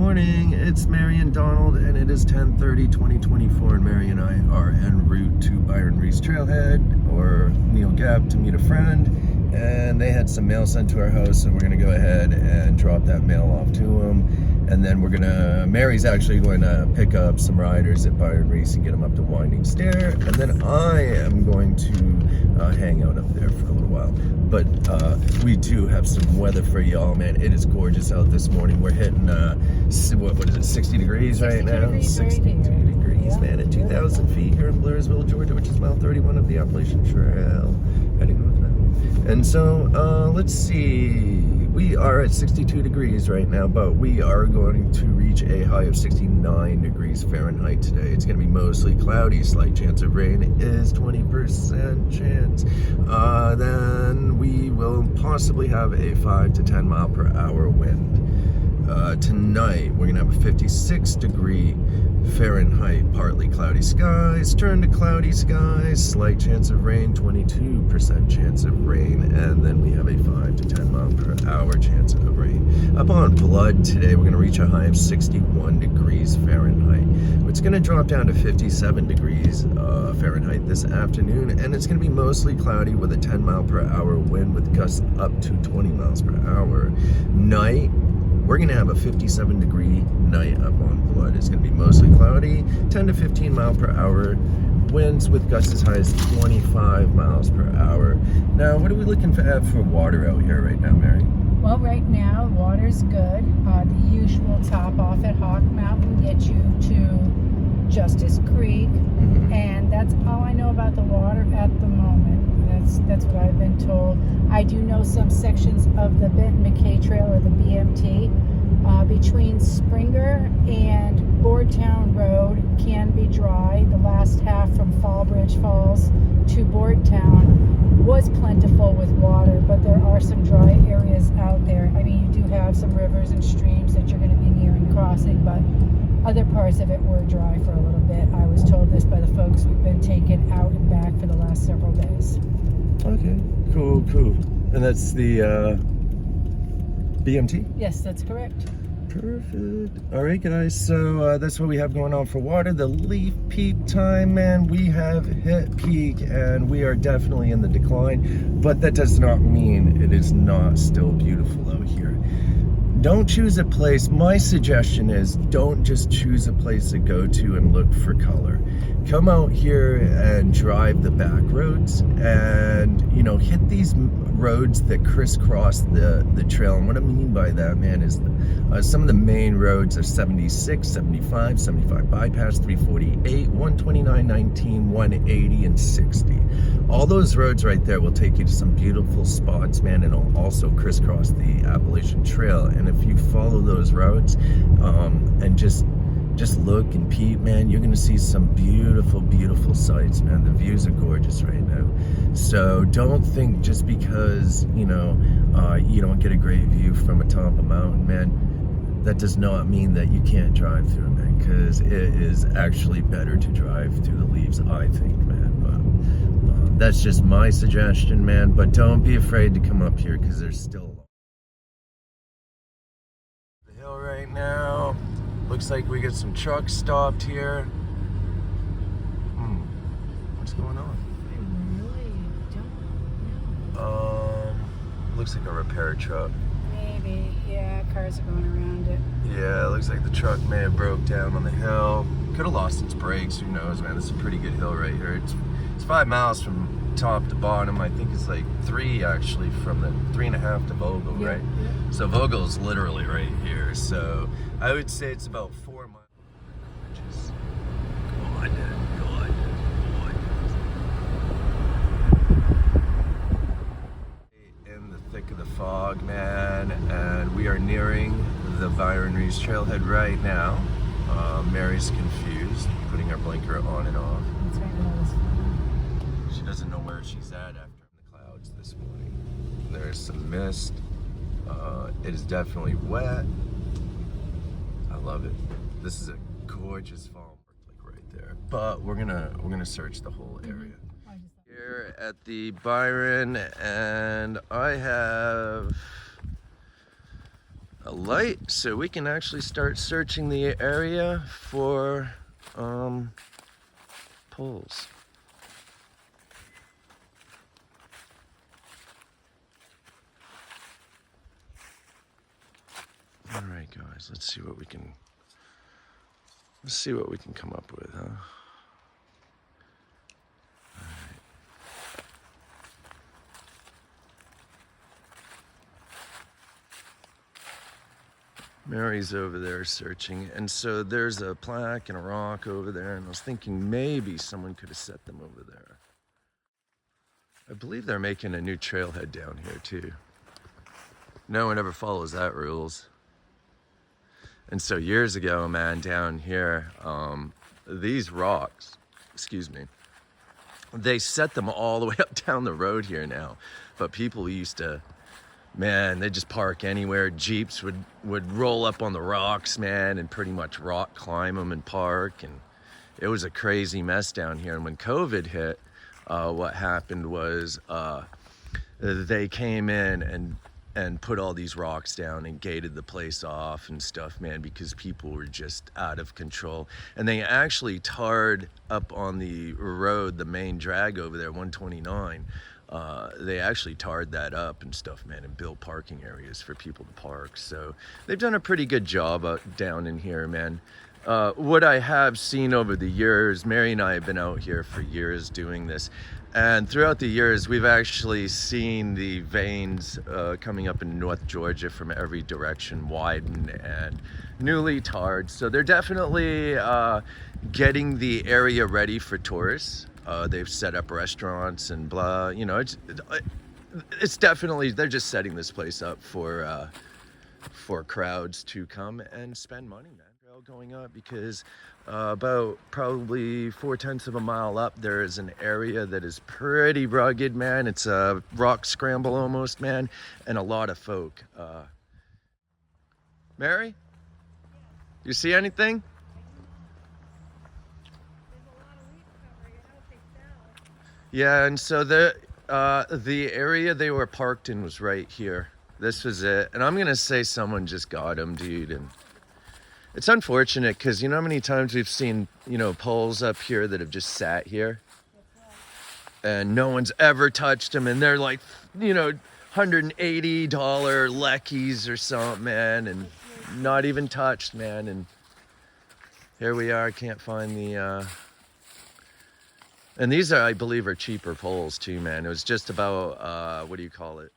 morning, it's Mary and Donald, and it is 10/30/2024, and Mary and I are en route to Byron Reese Trailhead, or Neel Gap, to meet a friend, and they had some mail sent to our house, so we're going to go ahead and drop that mail off to them, and then Mary's actually going to pick up some riders at Byron Reese and get them up to Winding Stair, and then I am going to hang out up there for a little while. But we do have some weather for y'all, man. It is gorgeous out this morning. We're hitting, what is it, 60 degrees right now? 62 degrees, man, at 2,000 feet here in Blairsville, Georgia, which is mile 31 of the Appalachian Trail, heading northbound. And so, let's see. We are at 62 degrees right now, but we are going to reach a high of 69 degrees Fahrenheit today. It's going to be mostly cloudy, slight chance of rain is 20% chance. Then we will possibly have a 5 to 10 mile per hour wind. Tonight, we're going to have a 56 degree Fahrenheit, partly cloudy skies, turn to cloudy skies, slight chance of rain, 22% chance of rain, and then we have a 5 to 10 mile per hour chance of rain. Up on Blood today, we're going to reach a high of 61 degrees Fahrenheit. It's going to drop down to 57 degrees Fahrenheit this afternoon, and it's going to be mostly cloudy with a 10 mile per hour wind with gusts up to 20 miles per hour. Night, we're going to have a 57 degree night up on Blood. It's going to be mostly cloudy, 10 to 15 mile per hour winds with gusts as high as 25 miles per hour. Now, what are we looking for water out here right now, Mary? Well, right now, water's good. The usual top off at Hawk Mountain gets you to Justice Creek, and that's all I know about the water at the moment. That's what I've been told. I do know some sections of the Benton McKay Trail, or the BMT, between Springer and Boardtown Road can be dry. The last half from Fallbridge Falls to Boardtown was plentiful with water, but there are some dry areas out there. I mean, you do have some rivers and streams that you're going to be near and crossing, but other parts of it were dry for a little bit. I was told this by the folks we've been taking out and back for the last several days. Okay, cool. And that's the BMT? Yes, that's correct. Perfect. All right, guys, so that's what we have going on for water. The leaf peak time, man, we have hit peak, and we are definitely in the decline, but that does not mean it is not still beautiful out here. Don't choose a place. My suggestion is don't just choose a place to go to and look for color. Come out here and drive the back roads and, hit these roads that crisscross the trail. And what I mean by that, man, is some of the main roads are 76, 75, 75 bypass, 348, 129, 19, 180, and 60. All those roads right there will take you to some beautiful spots, man, and it'll also crisscross the Appalachian Trail. And if you follow those roads and just look and peep, man, you're gonna see some beautiful sights, man. The views are gorgeous right now. So don't think just because you don't get a great view from atop a mountain, man, that does not mean that you can't drive through, man, because it is actually better to drive through the leaves, I think, man. But that's just my suggestion, man. But don't be afraid to come up here, because there's still a lot. The hill right now. Looks like we get some trucks stopped here. What's going on? I really don't know. Looks like a repair truck. Maybe, yeah, cars are going around it. Yeah, it looks like the truck may have broke down on the hill. Could have lost its brakes, who knows, man. This is a pretty good hill right here. It's 5 miles from top to bottom. I think it's like 3 actually, from the 3.5 to Vogel, right? Yeah. So Vogel's literally right here. So I would say it's about 4 miles. Gorgeous. Gorgeous. In the thick of the fog, man, and we are nearing the Byron Reese Trailhead right now. Mary's confused, putting her blinker on and off. That's right. She doesn't know where she's at after the clouds this morning. There's some mist. It is definitely wet. I love it. This is a gorgeous fall, like right there. But we're gonna search the whole area. Here at the Byron, and I have a light so we can actually start searching the area for poles. All right, guys, let's see what we can come up with, huh? Mary's over there searching, and so there's a plaque and a rock over there, and I was thinking maybe someone could have set them over there. I believe they're making a new trailhead down here too. No one ever follows that rules. And so years ago, man, down here, these rocks, excuse me, they set them all the way up down the road here now, but people used to, man, they just park anywhere. Jeeps would roll up on the rocks, man, and pretty much rock climb them and park. And it was a crazy mess down here. And when COVID hit, what happened was they came in and put all these rocks down and gated the place off and stuff, man, because people were just out of control. And they actually tarred up on the road, the main drag over there, 129. They actually tarred that up and stuff, man, and built parking areas for people to park. So they've done a pretty good job down in here, man. What I have seen over the years, Mary and I have been out here for years doing this, and throughout the years we've actually seen the veins coming up in North Georgia from every direction widen and newly tarred. So they're definitely getting the area ready for tourists. They've set up restaurants and blah, you know, it's definitely, they're just setting this place up for crowds to come and spend money, man. Going up because about probably 4/10 of a mile up, there is an area that is pretty rugged, man. It's a rock scramble almost, man, and a lot of folk. Mary, you see anything? Yeah, and so the area they were parked in was right here. This was it, and I'm gonna say someone just got them, dude. And it's unfortunate because you know how many times we've seen, you know, poles up here that have just sat here and no one's ever touched them, and they're like, you know, $180 Leckies or something, man, and not even touched, man. And here we are, can't find the and these are, I believe, are cheaper poles too, man. It was just about what do you call it?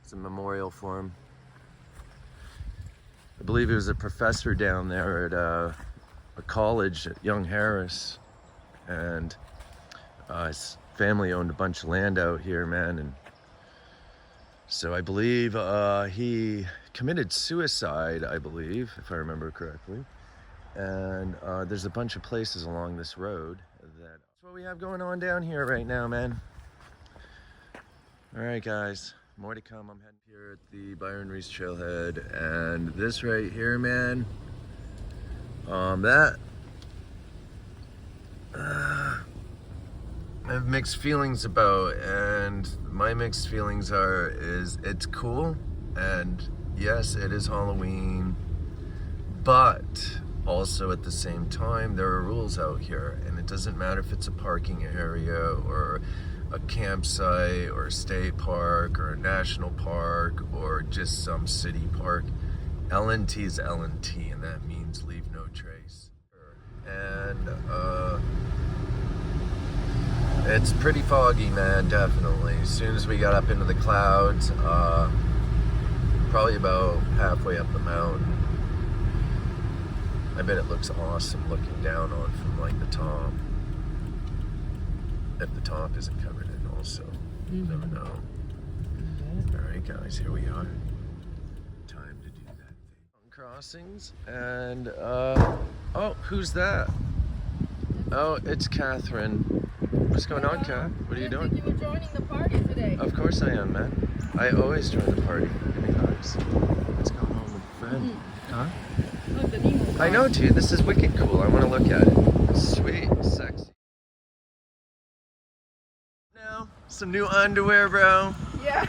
It's a memorial for him. I believe he was a professor down there at a college at Young Harris, and his family owned a bunch of land out here, man. And so I believe he committed suicide, I believe, if I remember correctly. And there's a bunch of places along this road that's what we have going on down here right now, man. All right, guys. More to come. I'm heading here at the Byron Reese Trailhead, and this right here, man, that I have mixed feelings about, and my mixed feelings is it's cool, and yes, it is Halloween, but also at the same time there are rules out here, and it doesn't matter if it's a parking area or a campsite or a state park or a national park or just some city park. LNT is LNT, and that means leave no trace. And it's pretty foggy, man, definitely. As soon as we got up into the clouds, probably about halfway up the mountain, I bet it looks awesome looking down on from like the top. If the top isn't covered in also. You never know. Alright guys, here we are. Time to do that thing. Crossings, and oh, who's that? Oh, it's Catherine. What's going on, Kat? What are you doing? You were joining the party today. Of course I am, man. I always join the party. Give me hugs. Let's go home with a friend. Huh? Look, the Nemo's I know, dude. This is wicked cool. I want to look at it. Sweet. Sexy. Some new underwear, bro. Yeah.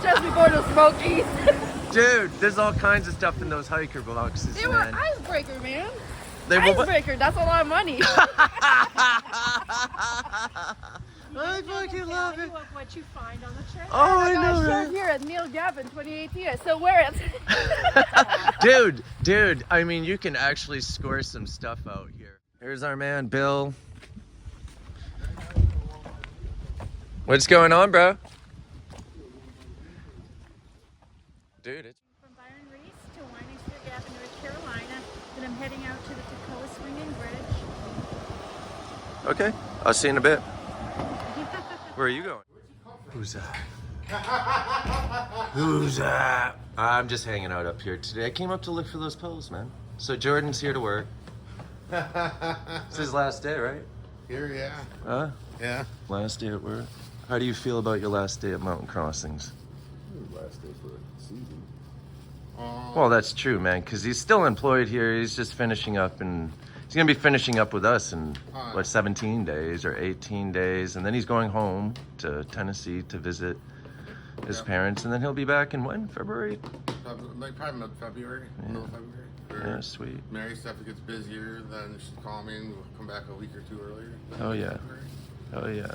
just before the Smokies. Dude, there's all kinds of stuff in those hiker boxes, They were man. icebreaker, man. They were what? Icebreaker, that's a lot of money. I fucking love it. Of what you find on the trail. Oh, I I got know, a shirt right? here at Neel Gap in 2018. I still wear it. Dude, I mean, you can actually score some stuff out here. Here's our man, Bill. What's going on, bro? Dude, it's... From Byron Reese to Winding Street Gap in North Carolina. Then I'm heading out to the Tacoma Swinging Bridge. Okay, I'll see you in a bit. Where are you going? Who's that? Who's that? I'm just hanging out up here today. I came up to look for those poles, man. So Jordan's here to work. It's his last day, right? Here, yeah. Huh? Yeah. Last day at work. How do you feel about your last day at Mountain Crossings? Last day for the season. Well, that's true, man, because he's still employed here. He's just finishing up, and he's going to be finishing up with us in, 17 days or 18 days. And then he's going home to Tennessee to visit his parents. And then he'll be back in when? February? Probably mid-February. Middle of February. Yeah, sweet. Mary stuff gets busier, then she'll call me and we'll come back a week or two earlier. Oh, yeah. Oh, yeah.